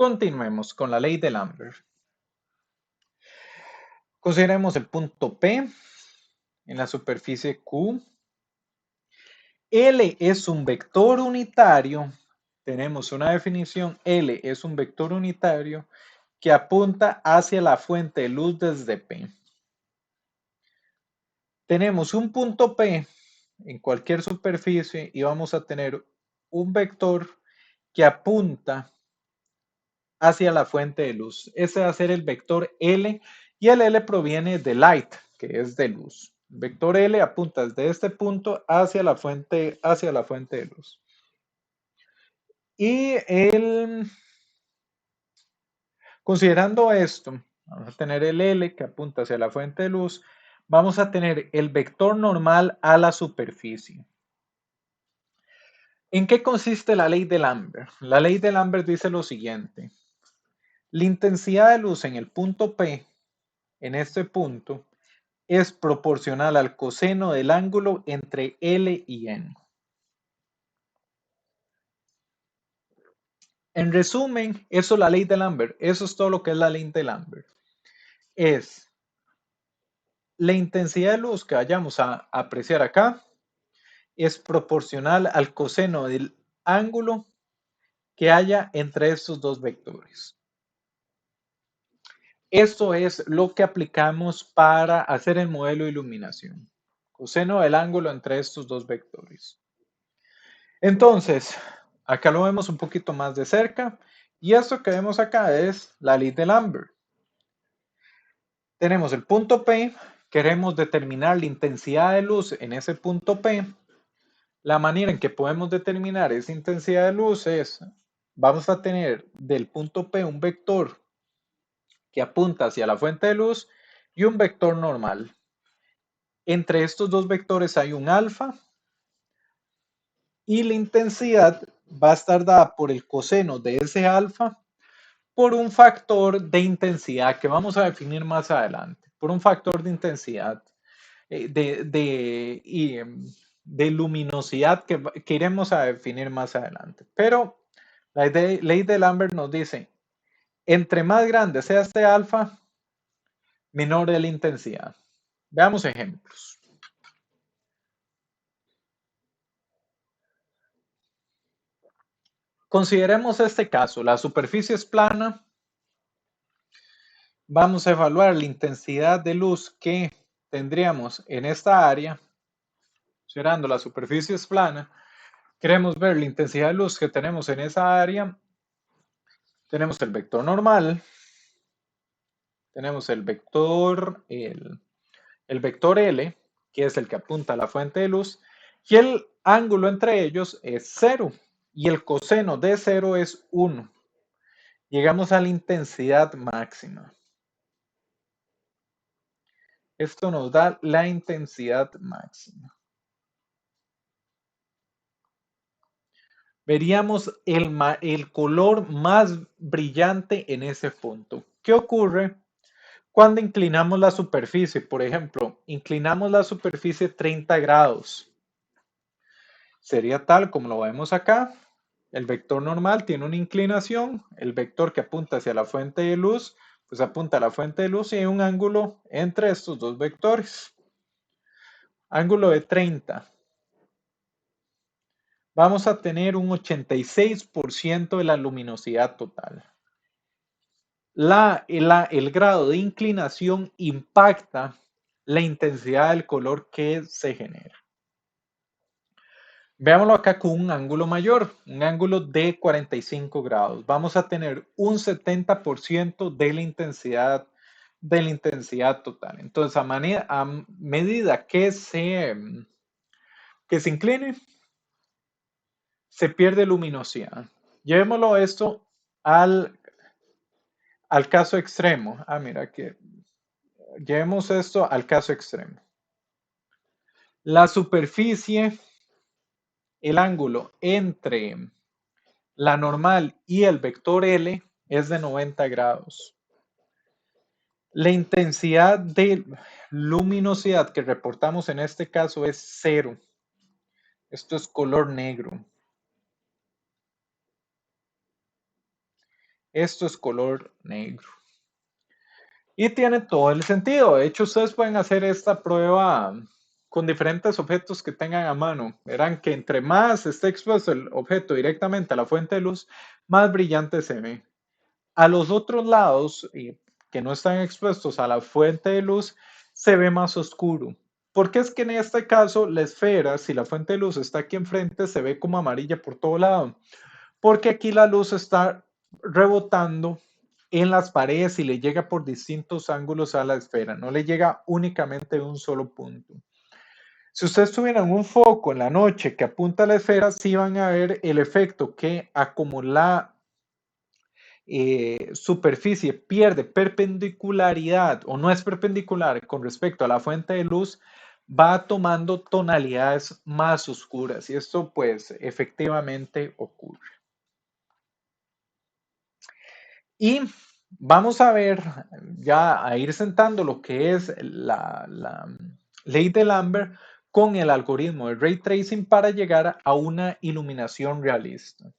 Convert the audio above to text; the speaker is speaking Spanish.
Continuemos con la ley de Lambert. Consideremos el punto P en la superficie Q. L es un vector unitario. Tenemos una definición. L es un vector unitario que apunta hacia la fuente de luz desde P. Tenemos un punto P en cualquier superficie y vamos a tener un vector que apunta hacia la fuente de luz. Ese va a ser el vector L y el L proviene de light, que es de luz. El vector L apunta desde este punto hacia la fuente de luz. Y considerando esto, vamos a tener el L que apunta hacia la fuente de luz, vamos a tener el vector normal a la superficie. ¿En qué consiste la ley de Lambert? La ley de Lambert dice lo siguiente. La intensidad de luz en el punto P, en este punto, es proporcional al coseno del ángulo entre L y N. En resumen, eso es la ley de Lambert. Eso es todo lo que es la ley de Lambert. Es la intensidad de luz que vayamos a apreciar acá es proporcional al coseno del ángulo que haya entre estos dos vectores. Esto es lo que aplicamos para hacer el modelo de iluminación. Coseno del ángulo entre estos dos vectores. Entonces, acá lo vemos un poquito más de cerca. Y esto que vemos acá es la ley de Lambert. Tenemos el punto P. Queremos determinar la intensidad de luz en ese punto P. La manera en que podemos determinar esa intensidad de luz es, vamos a tener del punto P un vector que apunta hacia la fuente de luz y un vector normal. Entre estos dos vectores hay un alfa y la intensidad va a estar dada por el coseno de ese alfa por un factor de intensidad que vamos a definir más adelante, por un factor de intensidad de luminosidad que iremos a definir más adelante. Pero la ley de Lambert nos dice, entre más grande sea este alfa, menor es la intensidad. Veamos ejemplos. Consideremos este caso, la superficie es plana. Vamos a evaluar la intensidad de luz que tendríamos en esta área. Considerando la superficie es plana, queremos ver la intensidad de luz que tenemos en esa área. Tenemos el vector normal, tenemos el vector L, que es el que apunta a la fuente de luz, y el ángulo entre ellos es 0, y el coseno de 0 es 1. Llegamos a la intensidad máxima. Esto nos da la intensidad máxima. Veríamos el color más brillante en ese punto. ¿Qué ocurre cuando inclinamos la superficie? Por ejemplo, inclinamos la superficie 30 grados. Sería tal como lo vemos acá. El vector normal tiene una inclinación. El vector que apunta hacia la fuente de luz, pues apunta a la fuente de luz y hay un ángulo entre estos dos vectores. Ángulo de 30. Vamos a tener un 86% de la luminosidad total. El grado de inclinación impacta la intensidad del color que se genera. Veámoslo acá con un ángulo mayor, un ángulo de 45 grados. Vamos a tener un 70% de la intensidad total. Entonces, a medida que se incline, se pierde luminosidad. Llevémoslo esto al caso extremo. Mira que llevemos esto al caso extremo. La superficie, el ángulo entre la normal y el vector L es de 90 grados. La intensidad de luminosidad que reportamos en este caso es 0. Esto es color negro. Esto es color negro. Y tiene todo el sentido. De hecho, ustedes pueden hacer esta prueba con diferentes objetos que tengan a mano. Verán que entre más esté expuesto el objeto directamente a la fuente de luz, más brillante se ve. A los otros lados, que no están expuestos a la fuente de luz, se ve más oscuro. Porque es que en este caso la esfera, si la fuente de luz está aquí enfrente, se ve como amarilla por todo lado. Porque aquí la luz está rebotando en las paredes y le llega por distintos ángulos a la esfera, no le llega únicamente de un solo punto. Si ustedes tuvieran un foco en la noche que apunta a la esfera, sí van a ver el efecto que acumula superficie pierde perpendicularidad o no es perpendicular con respecto a la fuente de luz, va tomando tonalidades más oscuras y esto pues efectivamente ocurre. Y vamos a ver, ya a ir sentando lo que es la ley de Lambert con el algoritmo de ray tracing para llegar a una iluminación realista.